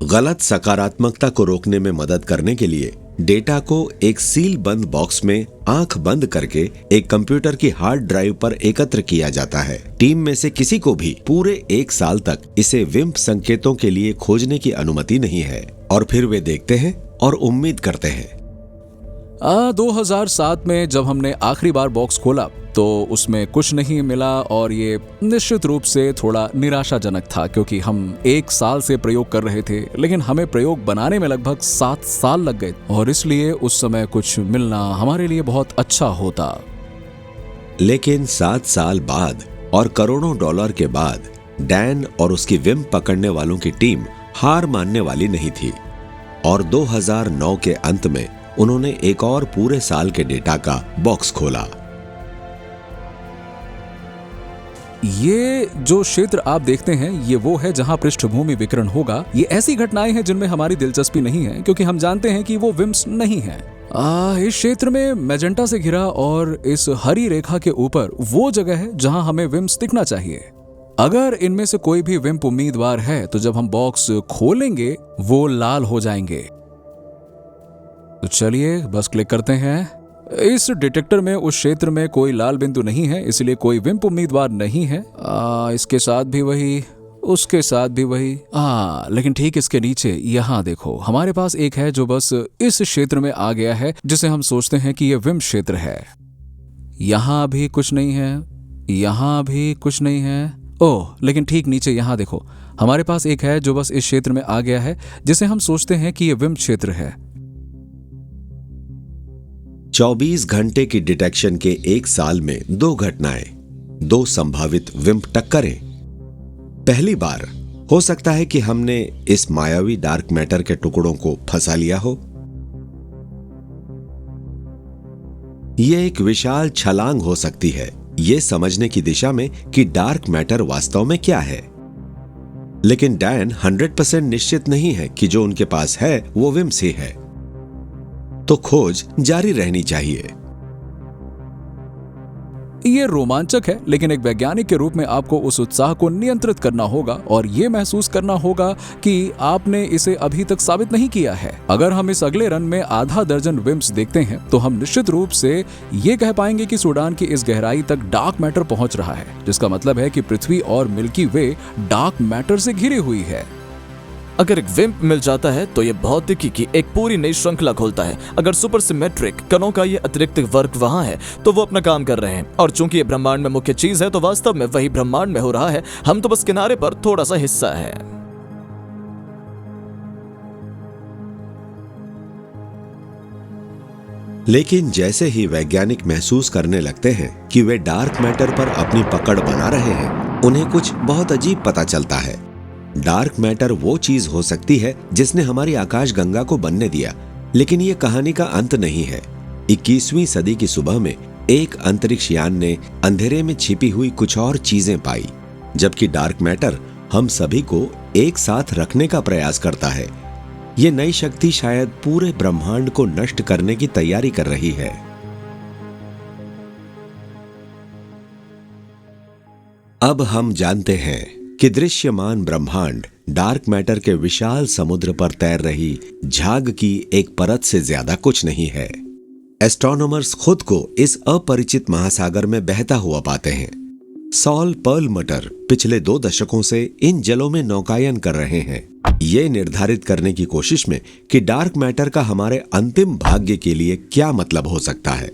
गलत सकारात्मकता को रोकने में मदद करने के लिए डेटा को एक सील बंद बॉक्स में आंख बंद करके एक कंप्यूटर की हार्ड ड्राइव पर एकत्र किया जाता है। टीम में से किसी को भी पूरे 1 साल तक इसे विम्प संकेतों के लिए खोजने की अनुमति नहीं है। और फिर वे देखते हैं और उम्मीद करते हैं। 2007 में जब हमने आखिरी बार बॉक्स खोला तो उसमें कुछ नहीं मिला और ये निश्चित रूप से थोड़ा निराशाजनक था, क्योंकि हम 1 साल से प्रयोग कर रहे थे, लेकिन हमें प्रयोग बनाने में लगभग 7 साल लग गए और इसलिए उस समय कुछ मिलना हमारे लिए बहुत अच्छा होता। लेकिन 7 साल बाद और करोड़ों डॉलर के बाद डैन और उसकी विम्प पकड़ने वालों की टीम हार मानने वाली नहीं थी और 2009 के अंत में उन्होंने एक और पूरे साल के डेटा का बॉक्स खोला। ये जो क्षेत्र आप देखते हैं ये वो है जहां पृष्ठभूमि विकिरण होगा। ये ऐसी घटनाएं हैं जिनमें हमारी दिलचस्पी नहीं है, क्योंकि हम जानते हैं कि वो विम्प्स नहीं हैं। इस क्षेत्र में मैजेंटा से घिरा और इस हरी रेखा के ऊपर वो जगह है जहां हमें विम्प्स दिखना चाहिए। अगर इनमें से कोई भी विम्प उम्मीदवार है तो जब हम बॉक्स खोलेंगे वो लाल हो जाएंगे। तो चलिए बस क्लिक करते हैं। इस डिटेक्टर में उस क्षेत्र में कोई लाल बिंदु नहीं है, इसलिए कोई विम्प उम्मीदवार नहीं है। इसके साथ भी वही, उसके साथ भी वही। लेकिन ठीक इसके नीचे यहाँ देखो, हमारे पास एक है जो बस इस क्षेत्र में आ गया है, जिसे हम सोचते हैं कि यह विम्प क्षेत्र है। यहाँ भी कुछ नहीं है, यहाँ भी कुछ नहीं है। लेकिन ठीक नीचे यहाँ देखो, हमारे पास एक है जो बस इस क्षेत्र में आ गया है, जिसे हम सोचते हैं कि यह विम्प क्षेत्र है। 24 घंटे की डिटेक्शन के 1 साल में 2 घटनाएं, 2 संभावित विम्प टक्करें। पहली बार हो सकता है कि हमने इस मायावी डार्क मैटर के टुकड़ों को फंसा लिया हो। यह एक विशाल छलांग हो सकती है यह समझने की दिशा में कि डार्क मैटर वास्तव में क्या है। लेकिन डैन 100% निश्चित नहीं है कि जो उनके पास है वो विम्प्स ही है, तो खोज जारी रहनी चाहिए। ये रोमांचक है, लेकिन एक वैज्ञानिक के रूप में आपको उस उत्साह को नियंत्रित करना होगा और ये महसूस करना होगा कि आपने इसे अभी तक साबित नहीं किया है। अगर हम इस अगले रन में आधा दर्जन विम्प्स देखते हैं तो हम निश्चित रूप से ये कह पाएंगे कि सूडान की इस गहराई तक डार्क मैटर पहुंच रहा है, जिसका मतलब है कि पृथ्वी और मिल्की वे डार्क मैटर से घिरी हुई है। अगर एक विम्प मिल जाता है तो यह भौतिकी की एक पूरी नई श्रृंखला खोलता है। अगर सुपर सिमेट्रिक कणों का ये अतिरिक्त वर्ग वहां है तो वो अपना काम कर रहे हैं, और चूंकि ये ब्रह्मांड में मुख्य चीज है तो वास्तव में वही ब्रह्मांड में हो रहा है, हम तो बस किनारे पर थोड़ा सा हिस्सा है। लेकिन जैसे ही वैज्ञानिक महसूस करने लगते हैं कि वे डार्क मैटर पर अपनी पकड़ बना रहे हैं, उन्हें कुछ बहुत अजीब पता चलता है। डार्क मैटर वो चीज हो सकती है जिसने हमारी आकाशगंगा को बनने दिया, लेकिन ये कहानी का अंत नहीं है। 21वीं सदी की सुबह में एक अंतरिक्ष यान ने अंधेरे में छिपी हुई कुछ और चीजें पाई, जबकि डार्क मैटर हम सभी को एक साथ रखने का प्रयास करता है। ये नई शक्ति शायद पूरे ब्रह्मांड को नष्ट करने की तैयारी कर रही है। अब हम जानते हैं कि दृश्यमान ब्रह्मांड डार्क मैटर के विशाल समुद्र पर तैर रही झाग की एक परत से ज्यादा कुछ नहीं है। एस्ट्रोनॉमर्स खुद को इस अपरिचित महासागर में बहता हुआ पाते हैं। सॉल पर्लमटर पिछले 2 दशकों से इन जलों में नौकायन कर रहे हैं, ये निर्धारित करने की कोशिश में कि डार्क मैटर का हमारे अंतिम भाग्य के लिए क्या मतलब हो सकता है।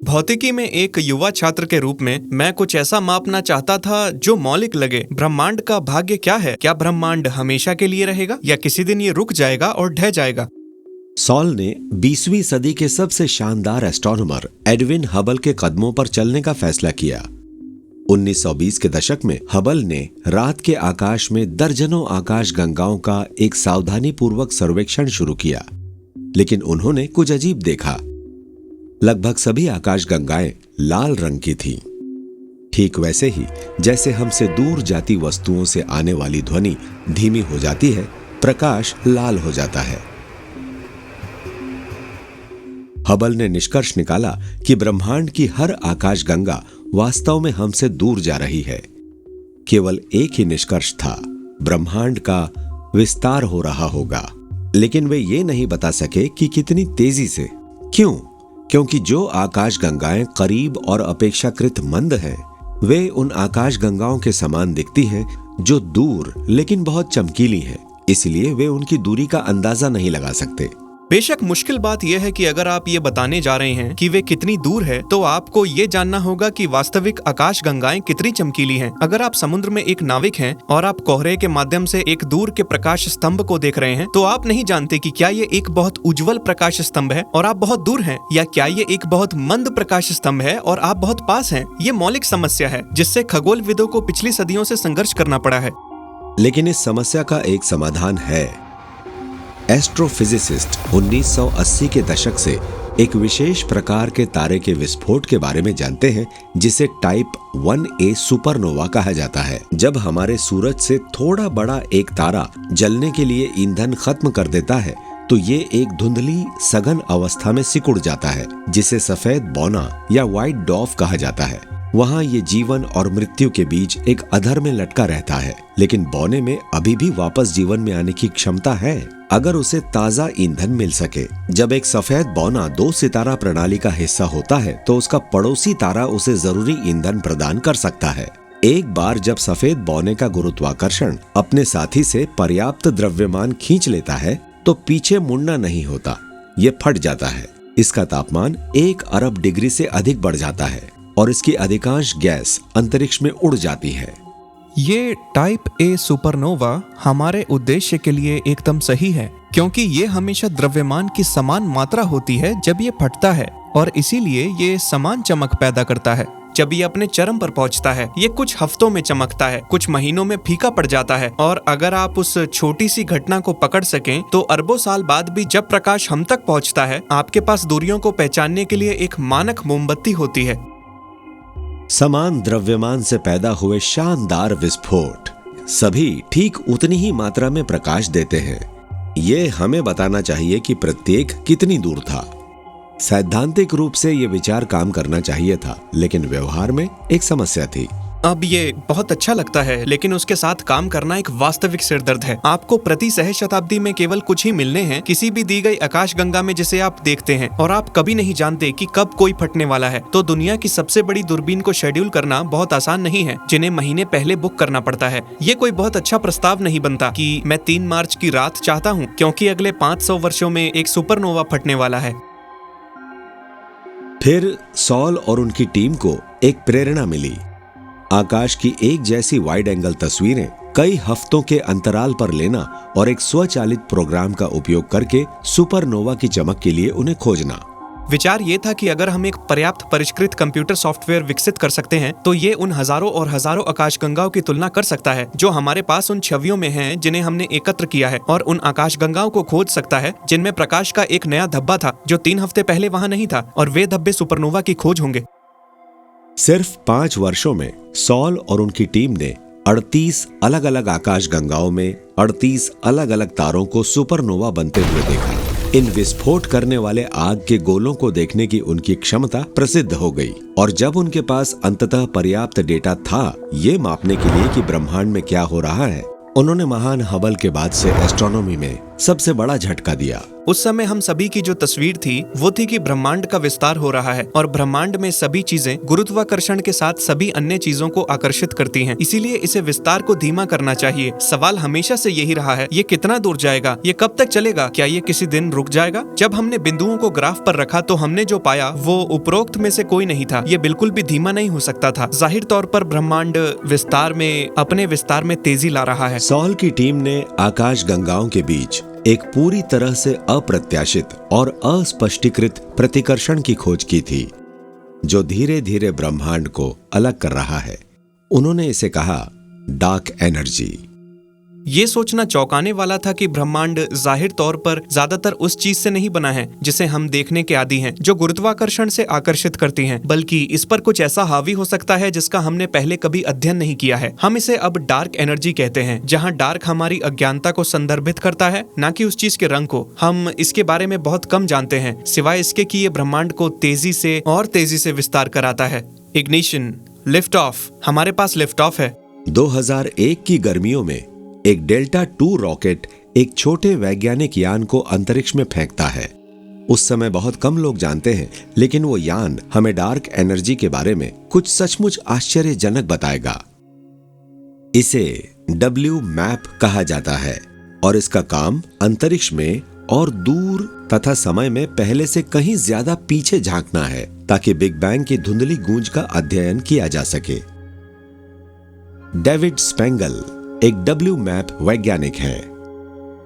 भौतिकी में एक युवा छात्र के रूप में मैं कुछ ऐसा मापना चाहता था जो मौलिक लगे। ब्रह्मांड का भाग्य क्या है? क्या ब्रह्मांड हमेशा के लिए रहेगा या किसी दिन ये रुक जाएगा और ढह जाएगा? सॉल ने 20वीं सदी के सबसे शानदार एस्ट्रोनॉमर एडविन हबल के कदमों पर चलने का फैसला किया। 1920 के दशक में हबल ने रात के आकाश में दर्जनों आकाशगंगाओं का एक सावधानीपूर्वक सर्वेक्षण शुरू किया, लेकिन उन्होंने कुछ अजीब देखा। लगभग सभी आकाशगंगाएं लाल रंग की थीं, ठीक वैसे ही जैसे हमसे दूर जाती वस्तुओं से आने वाली ध्वनि धीमी हो जाती है, प्रकाश लाल हो जाता है। हबल ने निष्कर्ष निकाला कि ब्रह्मांड की हर आकाशगंगा वास्तव में हमसे दूर जा रही है। केवल एक ही निष्कर्ष था, ब्रह्मांड का विस्तार हो रहा होगा। लेकिन वे ये नहीं बता सके कि कितनी तेजी से। क्यों? क्योंकि जो आकाश गंगाएं करीब और अपेक्षाकृत मंद हैं, वे उन आकाश गंगाओं के समान दिखती हैं जो दूर लेकिन बहुत चमकीली हैं। इसलिए वे उनकी दूरी का अंदाजा नहीं लगा सकते। बेशक मुश्किल बात यह है कि अगर आप ये बताने जा रहे हैं कि वे कितनी दूर है, तो आपको ये जानना होगा कि वास्तविक आकाश गंगाएं कितनी चमकीली हैं। अगर आप समुद्र में एक नाविक हैं और आप कोहरे के माध्यम से एक दूर के प्रकाश स्तंभ को देख रहे हैं, तो आप नहीं जानते कि क्या ये एक बहुत उज्जवल प्रकाश स्तंभ है और आप बहुत दूर हैं, या क्या ये एक बहुत मंद प्रकाश स्तंभ है और आप बहुत पास हैं। ये मौलिक समस्या है जिससे खगोलविदों को पिछली सदियों से संघर्ष करना पड़ा है। लेकिन इस समस्या का एक समाधान है। एस्ट्रोफिजिसिस्ट 1980 के दशक से एक विशेष प्रकार के तारे के विस्फोट के बारे में जानते हैं जिसे टाइप 1A सुपरनोवा कहा जाता है। जब हमारे सूरज से थोड़ा बड़ा एक तारा जलने के लिए ईंधन खत्म कर देता है, तो ये एक धुंधली सघन अवस्था में सिकुड़ जाता है, जिसे सफेद बौना या व्हाइट डॉर्फ कहा जाता है। वहाँ ये जीवन और मृत्यु के बीच एक अधर में लटका रहता है, लेकिन बौने में अभी भी वापस जीवन में आने की क्षमता है, अगर उसे ताजा ईंधन मिल सके। जब एक सफेद बौना 2 सितारा प्रणाली का हिस्सा होता है, तो उसका पड़ोसी तारा उसे जरूरी ईंधन प्रदान कर सकता है। एक बार जब सफेद बौने का गुरुत्वाकर्षण अपने साथी से पर्याप्त द्रव्यमान खींच लेता है, तो पीछे मुड़ना नहीं होता, ये फट जाता है। इसका तापमान 1 अरब डिग्री से अधिक बढ़ जाता है और इसकी अधिकांश गैस अंतरिक्ष में उड़ जाती है। ये टाइप ए सुपरनोवा हमारे उद्देश्य के लिए एकदम सही है, क्योंकि ये हमेशा द्रव्यमान की समान मात्रा होती है जब ये फटता है, और इसीलिए ये समान चमक पैदा करता है। जब ये अपने चरम पर पहुंचता है, ये कुछ हफ्तों में चमकता है, कुछ महीनों में फीका पड़ जाता है, और अगर आप उस छोटी सी घटना को पकड़ सकें, तो अरबों साल बाद भी जब प्रकाश हम तक पहुंचता है, आपके पास दूरियों को पहचानने के लिए एक मानक मोमबत्ती होती है। समान द्रव्यमान से पैदा हुए शानदार विस्फोट सभी ठीक उतनी ही मात्रा में प्रकाश देते हैं। ये हमें बताना चाहिए कि प्रत्येक कितनी दूर था। सैद्धांतिक रूप से ये विचार काम करना चाहिए था, लेकिन व्यवहार में एक समस्या थी। अब ये बहुत अच्छा लगता है, लेकिन उसके साथ काम करना एक वास्तविक सिरदर्द है। आपको प्रति सहस्राब्दी में केवल कुछ ही मिलने हैं किसी भी दी गई आकाशगंगा में जिसे आप देखते हैं, और आप कभी नहीं जानते कि कब कोई फटने वाला है। तो दुनिया की सबसे बड़ी दूरबीन को शेड्यूल करना बहुत आसान नहीं है, जिन्हें महीने पहले बुक करना पड़ता है। ये कोई बहुत अच्छा प्रस्ताव नहीं बनता कि मैं 3 मार्च की रात चाहता हूँ, क्योंकि अगले 500 वर्षों में एक सुपरनोवा फटने वाला है। फिर सॉल और उनकी टीम को एक प्रेरणा मिली। आकाश की एक जैसी वाइड एंगल तस्वीरें कई हफ्तों के अंतराल पर लेना और एक स्वचालित प्रोग्राम का उपयोग करके सुपरनोवा की चमक के लिए उन्हें खोजना। विचार ये था कि अगर हम एक पर्याप्त परिष्कृत कंप्यूटर सॉफ्टवेयर विकसित कर सकते हैं, तो ये उन हजारों और हजारों आकाशगंगाओं की तुलना कर सकता है जो हमारे पास उन छवियों में हैं जिन्हें हमने एकत्र किया है, और उन आकाशगंगाओं को खोज सकता है जिनमें प्रकाश का एक नया धब्बा था जो 3 हफ्ते पहले वहां नहीं था, और वे धब्बे सुपरनोवा की खोज होंगे। सिर्फ 5 वर्षों में सॉल और उनकी टीम ने 38 अलग अलग आकाशगंगाओं में 38 अलग अलग तारों को सुपरनोवा बनते हुए देखा। इन विस्फोट करने वाले आग के गोलों को देखने की उनकी क्षमता प्रसिद्ध हो गई, और जब उनके पास अंततः पर्याप्त डेटा था ये मापने के लिए कि ब्रह्मांड में क्या हो रहा है, उन्होंने महान हबल के बाद से एस्ट्रोनॉमी में सबसे बड़ा झटका दिया। उस समय हम सभी की जो तस्वीर थी वो थी कि ब्रह्मांड का विस्तार हो रहा है, और ब्रह्मांड में सभी चीजें गुरुत्वाकर्षण के साथ सभी अन्य चीजों को आकर्षित करती हैं। इसीलिए इसे विस्तार को धीमा करना चाहिए। सवाल हमेशा से यही रहा है, ये कितना दूर जाएगा, ये कब तक चलेगा, क्या ये किसी दिन रुक जाएगा? जब हमने बिंदुओं को ग्राफ पर रखा तो हमने जो पाया वो उपरोक्त में से कोई नहीं था। ये बिल्कुल भी धीमा नहीं हो सकता था। जाहिर तौर पर ब्रह्मांड विस्तार में अपने विस्तार में तेजी ला रहा है। सॉल की टीम ने आकाशगंगाओं के बीच एक पूरी तरह से अप्रत्याशित और अस्पष्टीकृत प्रतिकर्षण की खोज की थी, जो धीरे धीरे ब्रह्मांड को अलग कर रहा है। उन्होंने इसे कहा डार्क एनर्जी। ये सोचना चौंकाने वाला था कि ब्रह्मांड जाहिर तौर पर ज्यादातर उस चीज से नहीं बना है जिसे हम देखने के आदी हैं, जो गुरुत्वाकर्षण से आकर्षित करती हैं, बल्कि इस पर कुछ ऐसा हावी हो सकता है जिसका हमने पहले कभी अध्ययन नहीं किया है। हम इसे अब डार्क एनर्जी कहते हैं, जहां डार्क हमारी अज्ञानता को संदर्भित करता है, न कि उस चीज के रंग को। हम इसके बारे में बहुत कम जानते हैं, सिवाय इसके कि ये ब्रह्मांड को तेजी से और तेजी से विस्तार कराता है। Ignition, lift off. हमारे पास लिफ्ट ऑफ है। 2001 की गर्मियों में एक डेल्टा 2 रॉकेट एक छोटे वैज्ञानिक यान को अंतरिक्ष में फेंकता है। उस समय बहुत कम लोग जानते हैं, लेकिन वो यान हमें डार्क एनर्जी के बारे में कुछ सचमुच आश्चर्यजनक बताएगा। इसे डब्ल्यू मैप कहा जाता है और इसका काम अंतरिक्ष में और दूर तथा समय में पहले से कहीं ज्यादा पीछे झांकना है, ताकि बिग बैंग की धुंधली गूंज का अध्ययन किया जा सके। डेविड स्पेंगल एक डब्ल्यू मैप वैज्ञानिक है।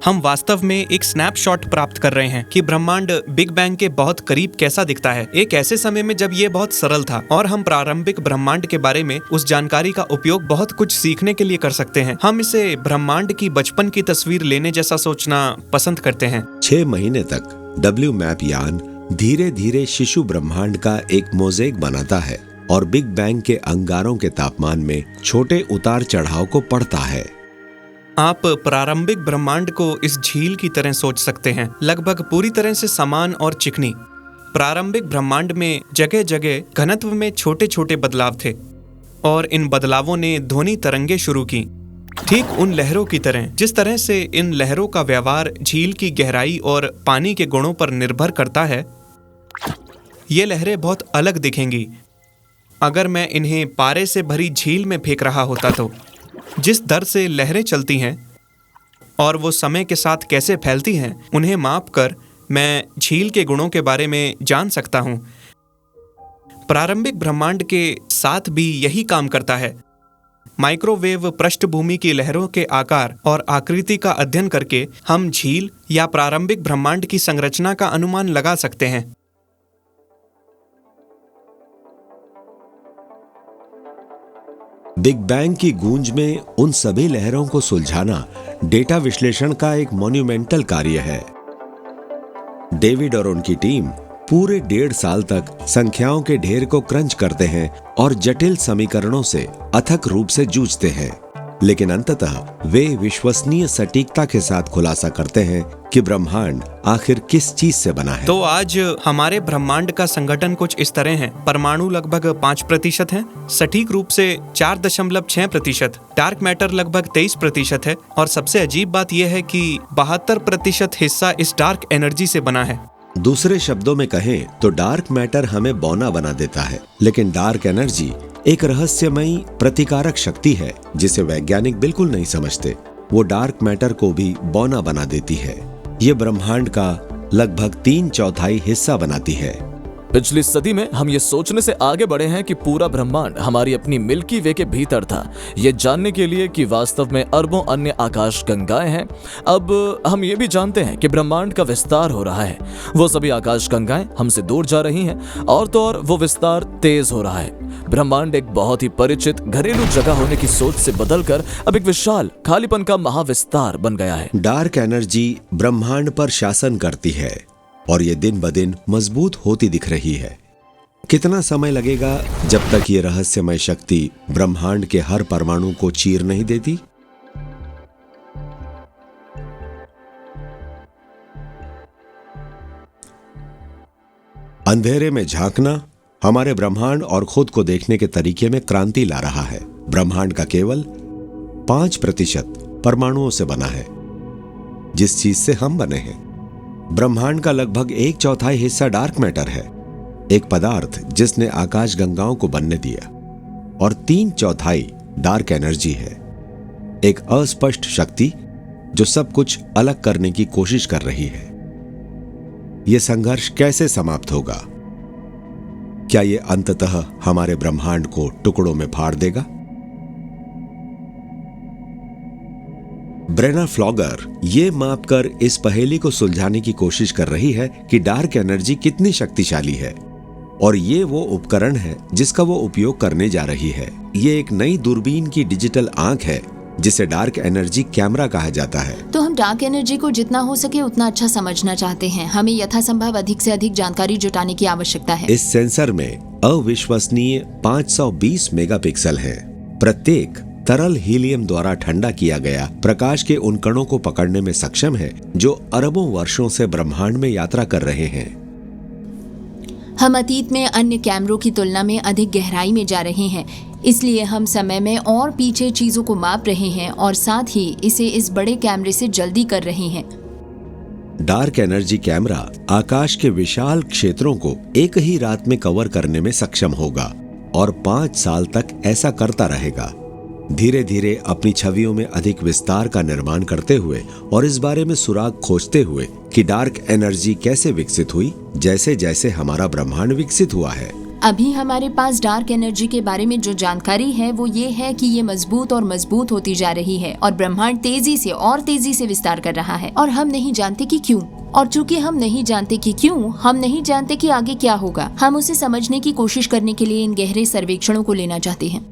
हम वास्तव में एक स्नैपशॉट प्राप्त कर रहे हैं कि ब्रह्मांड बिग बैंग के बहुत करीब कैसा दिखता है, एक ऐसे समय में जब ये बहुत सरल था, और हम प्रारंभिक ब्रह्मांड के बारे में उस जानकारी का उपयोग बहुत कुछ सीखने के लिए कर सकते हैं। हम इसे ब्रह्मांड की बचपन की तस्वीर लेने जैसा सोचना पसंद करते हैं। 6 महीने तक डब्ल्यू मैप यान धीरे धीरे शिशु ब्रह्मांड का एक मोज़ेक बनाता है और बिग बैंग के अंगारों के तापमान में छोटे उतार चढ़ाव को पढ़ता है। आप प्रारंभिक ब्रह्मांड को इस झील की तरह सोच सकते हैं, लगभग पूरी तरह से समान और चिकनी। प्रारंभिक ब्रह्मांड में जगह जगह घनत्व में छोटे छोटे बदलाव थे और इन बदलावों ने ध्वनि तरंगे शुरू की, ठीक उन लहरों की तरह जिस तरह से इन लहरों का व्यवहार झील की गहराई और पानी के गुणों पर निर्भर करता है। ये लहरें बहुत अलग दिखेंगी अगर मैं इन्हें पारे से भरी झील में फेंक रहा होता तो। जिस दर से लहरें चलती हैं और वो समय के साथ कैसे फैलती हैं, उन्हें माप कर मैं झील के गुणों के बारे में जान सकता हूँ। प्रारंभिक ब्रह्मांड के साथ भी यही काम करता है। माइक्रोवेव पृष्ठभूमि की लहरों के आकार और आकृति का अध्ययन करके हम झील या प्रारंभिक ब्रह्मांड की संरचना का अनुमान लगा सकते हैं। बिग बैंग की गूंज में उन सभी लहरों को सुलझाना डेटा विश्लेषण का एक मॉन्यूमेंटल कार्य है। डेविड और उनकी टीम पूरे 1.5 साल तक संख्याओं के ढेर को क्रंच करते हैं और जटिल समीकरणों से अथक रूप से जूझते हैं, लेकिन अंततः वे विश्वसनीय सटीकता के साथ खुलासा करते हैं कि ब्रह्मांड आखिर किस चीज से बना है। तो आज हमारे ब्रह्मांड का संगठन कुछ इस तरह है। परमाणु लगभग 5% है, सटीक रूप से 4.6%, डार्क मैटर लगभग 23% है, और सबसे अजीब बात यह है कि 72% हिस्सा इस डार्क एनर्जी से बना है। दूसरे शब्दों में कहें तो डार्क मैटर हमें बौना बना देता है, लेकिन डार्क एनर्जी एक रहस्यमयी प्रतिकारक शक्ति है जिसे वैज्ञानिक बिल्कुल नहीं समझते। वो डार्क मैटर को भी बौना बना देती है। ये ब्रह्मांड का लगभग 3/4 हिस्सा बनाती है। पिछली सदी में हम ये सोचने से आगे बढ़े हैं कि पूरा ब्रह्मांड हमारी अपनी मिल्की वे के भीतर था, ये जानने के लिए कि वास्तव में अरबों अन्य आकाश गंगाएं हैं। अब हम ये भी जानते हैं कि ब्रह्मांड का विस्तार हो रहा है। वो सभी आकाश गंगाएं हमसे दूर जा रही हैं, और तो और वो विस्तार तेज हो रहा है। ब्रह्मांड एक बहुत ही परिचित घरेलू जगह होने की सोच से बदलकर अब एक विशाल खालीपन का महाविस्तार बन गया है। डार्क एनर्जी ब्रह्मांड पर शासन करती है और ये दिन ब दिन मजबूत होती दिख रही है। कितना समय लगेगा जब तक ये रहस्यमय शक्ति ब्रह्मांड के हर परमाणु को चीर नहीं देती? अंधेरे में झांकना हमारे ब्रह्मांड और खुद को देखने के तरीके में क्रांति ला रहा है। ब्रह्मांड का केवल 5% परमाणुओं से बना है, जिस चीज से हम बने हैं। ब्रह्मांड का लगभग 1/4 हिस्सा डार्क मैटर है, एक पदार्थ जिसने आकाश गंगाओं को बनने दिया, और 3/4 डार्क एनर्जी है, एक अस्पष्ट शक्ति जो सब कुछ अलग करने की कोशिश कर रही है। यह संघर्ष कैसे समाप्त होगा? क्या यह अंततः हमारे ब्रह्मांड को टुकड़ों में फाड़ देगा? ब्रेना फ्लॉगर ये मापकर इस पहेली को सुलझाने की कोशिश कर रही है कि डार्क एनर्जी कितनी शक्तिशाली है, और ये वो उपकरण है जिसका वो उपयोग करने जा रही है। ये एक नई दूरबीन की डिजिटल आंख है जिसे डार्क एनर्जी कैमरा कहा जाता है। तो हम डार्क एनर्जी को जितना हो सके उतना अच्छा समझना चाहते हैं। हमें यथासंभव अधिक से अधिक जानकारी जुटाने की आवश्यकता है। इस सेंसर में अविश्वसनीय 520 मेगापिक्सल है। प्रत्येक तरल हीलियम द्वारा ठंडा किया गया प्रकाश के उन कणों को पकड़ने में सक्षम है जो अरबों वर्षों से ब्रह्मांड में यात्रा कर रहे हैं। हम अतीत में अन्य कैमरों की तुलना में अधिक गहराई में जा रहे हैं। इसलिए हम समय में और पीछे चीजों को माप रहे हैं और साथ ही इसे इस बड़े कैमरे से जल्दी कर रहे हैं। डार्क एनर्जी कैमरा आकाश के विशाल क्षेत्रों को एक ही रात में कवर करने में सक्षम होगा और 5 साल तक ऐसा करता रहेगा, धीरे धीरे अपनी छवियों में अधिक विस्तार का निर्माण करते हुए और इस बारे में सुराग खोजते हुए कि डार्क एनर्जी कैसे विकसित हुई जैसे जैसे हमारा ब्रह्मांड विकसित हुआ है। अभी हमारे पास डार्क एनर्जी के बारे में जो जानकारी है वो ये है कि ये मजबूत और मजबूत होती जा रही है और ब्रह्मांड तेजी से और तेजी से विस्तार कर रहा है और हम नहीं जानते कि क्यों। और चूंकि हम नहीं जानते कि क्यों, हम नहीं जानते कि आगे क्या होगा, हम उसे समझने की कोशिश करने के लिए इन गहरे सर्वेक्षणों को लेना चाहते हैं।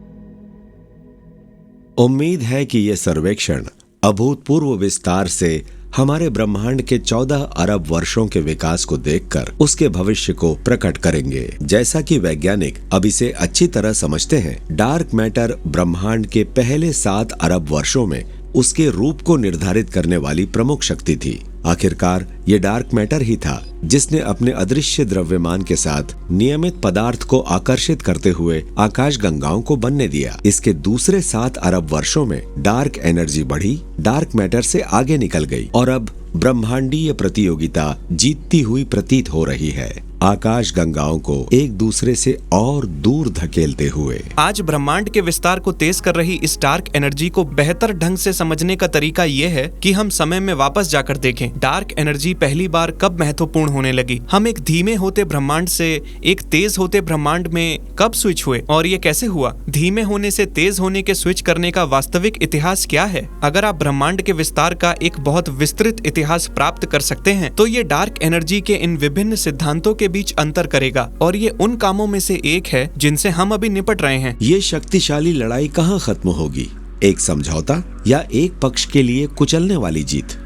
उम्मीद है कि ये सर्वेक्षण अभूतपूर्व विस्तार से हमारे ब्रह्मांड के 14 अरब वर्षों के विकास को देखकर उसके भविष्य को प्रकट करेंगे। जैसा कि वैज्ञानिक अब इसे अच्छी तरह समझते हैं, डार्क मैटर ब्रह्मांड के पहले 7 अरब वर्षों में उसके रूप को निर्धारित करने वाली प्रमुख शक्ति थी। आखिरकार ये डार्क मैटर ही था जिसने अपने अदृश्य द्रव्यमान के साथ नियमित पदार्थ को आकर्षित करते हुए आकाश गंगाओं को बनने दिया। इसके दूसरे 7 अरब वर्षों में डार्क एनर्जी बढ़ी, डार्क मैटर से आगे निकल गई और अब ब्रह्मांडीय प्रतियोगिता जीतती हुई प्रतीत हो रही है, आकाश गंगाओं को एक दूसरे से और दूर धकेलते हुए। आज ब्रह्मांड के विस्तार को तेज कर रही इस डार्क एनर्जी को बेहतर ढंग से समझने का तरीका ये है कि हम समय में वापस जाकर देखें डार्क एनर्जी पहली बार कब महत्वपूर्ण होने लगी। हम एक धीमे होते ब्रह्मांड से एक तेज होते ब्रह्मांड में कब स्विच हुए और ये कैसे हुआ। धीमे होने से तेज होने के स्विच करने का वास्तविक इतिहास क्या है। अगर आप ब्रह्मांड के विस्तार का एक बहुत विस्तृत इतिहास प्राप्त कर सकते हैं तो ये डार्क एनर्जी के इन विभिन्न सिद्धांतों के बीच अंतर करेगा और ये उन कामों में से एक है जिनसे हम अभी निपट रहे हैं। ये शक्तिशाली लड़ाई कहाँ खत्म होगी, एक समझौता या एक पक्ष के लिए कुचलने वाली जीत।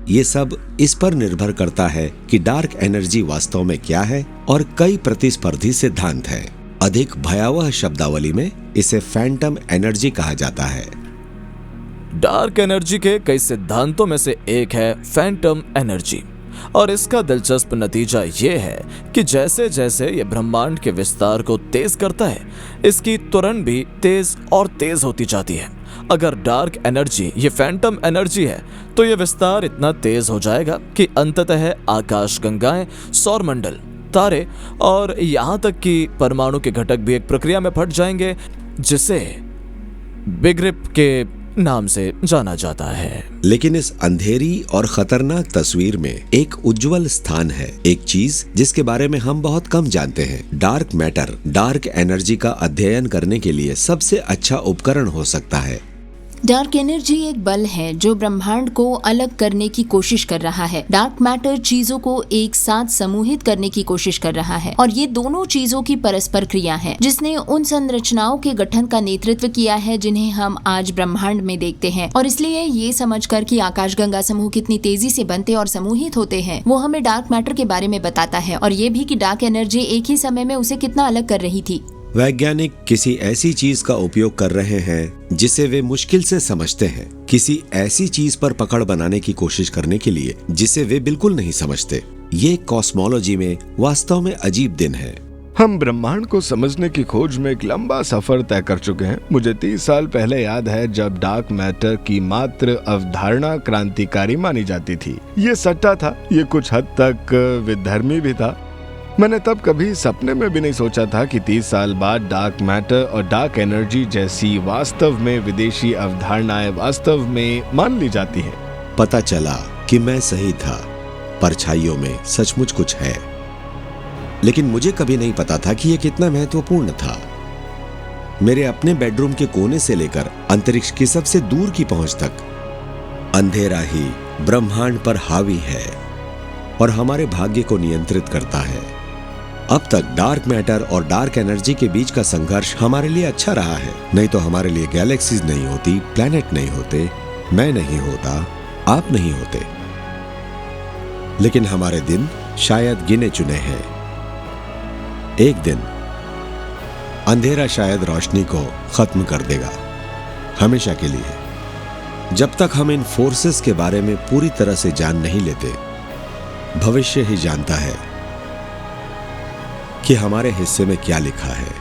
ये सब इस पर निर्भर करता है कि डार्क एनर्जी वास्तव में क्या है और कई प्रतिस्पर्धी सिद्धांत है। अधिक भयावह शब्दावली में इसे फैंटम एनर्जी कहा जाता है। डार्क एनर्जी के कई सिद्धांतों में से एक है फैंटम एनर्जी और इसका दिलचस्प नतीजा ये है कि जैसे जैसे ये ब्रह्मांड के विस्तार को तेज करता है, इसकी त्वरण भी तेज और तेज होती जाती है। अगर डार्क एनर्जी ये फैंटम एनर्जी है तो ये विस्तार इतना तेज हो जाएगा कि अंततः आकाश गंगाएं, सौरमंडल, तारे और यहाँ तक कि परमाणु के घटक भी एक प्रक्रिया में फट जाएंगे जिसे बिग रिप के नाम से जाना जाता है। लेकिन इस अंधेरी और खतरनाक तस्वीर में एक उज्जवल स्थान है, एक चीज जिसके बारे में हम बहुत कम जानते हैं। डार्क मैटर डार्क एनर्जी का अध्ययन करने के लिए सबसे अच्छा उपकरण हो सकता है। डार्क एनर्जी एक बल है जो ब्रह्मांड को अलग करने की कोशिश कर रहा है। डार्क मैटर चीजों को एक साथ समूहित करने की कोशिश कर रहा है और ये दोनों चीजों की परस्पर क्रिया है जिसने उन संरचनाओं के गठन का नेतृत्व किया है जिन्हें हम आज ब्रह्मांड में देखते हैं। और इसलिए ये समझकर कि आकाशगंगा समूह कितनी तेजी से बनते और समूहित होते हैं, वो हमें डार्क मैटर के बारे में बताता है और ये भी कि डार्क एनर्जी एक ही समय में उसे कितना अलग कर रही थी। वैज्ञानिक किसी ऐसी चीज का उपयोग कर रहे हैं जिसे वे मुश्किल से समझते हैं, किसी ऐसी चीज पर पकड़ बनाने की कोशिश करने के लिए जिसे वे बिल्कुल नहीं समझते। ये कॉस्मोलॉजी में वास्तव में अजीब दिन है। हम ब्रह्मांड को समझने की खोज में एक लंबा सफर तय कर चुके हैं। मुझे 30 साल पहले याद है जब डार्क मैटर की मात्र अवधारणा क्रांतिकारी मानी जाती थी। ये सट्टा था, ये कुछ हद तक विधर्मी भी था। मैंने तब कभी सपने में भी नहीं सोचा था कि 30 साल बाद डार्क मैटर और डार्क एनर्जी जैसी वास्तव में विदेशी अवधारणाएं वास्तव में मान ली जाती हैं। पता चला कि मैं सही था, परछाइयों में सचमुच कुछ है। लेकिन मुझे कभी नहीं पता था कि यह कितना महत्वपूर्ण था। मेरे अपने बेडरूम के कोने से लेकर अंतरिक्ष की सबसे दूर की पहुंच तक अंधेरा ही ब्रह्मांड पर हावी है और हमारे भाग्य को नियंत्रित करता है। अब तक डार्क मैटर और डार्क एनर्जी के बीच का संघर्ष हमारे लिए अच्छा रहा है, नहीं तो हमारे लिए गैलेक्सीज नहीं होती, प्लैनेट नहीं होते, मैं नहीं होता, आप नहीं होते। लेकिन हमारे दिन शायद गिने चुने हैं। एक दिन अंधेरा शायद रोशनी को खत्म कर देगा, हमेशा के लिए। जब तक हम इन फोर्सेस के बारे में पूरी तरह से जान नहीं लेते, भविष्य ही जानता है कि हमारे हिस्से में क्या लिखा है।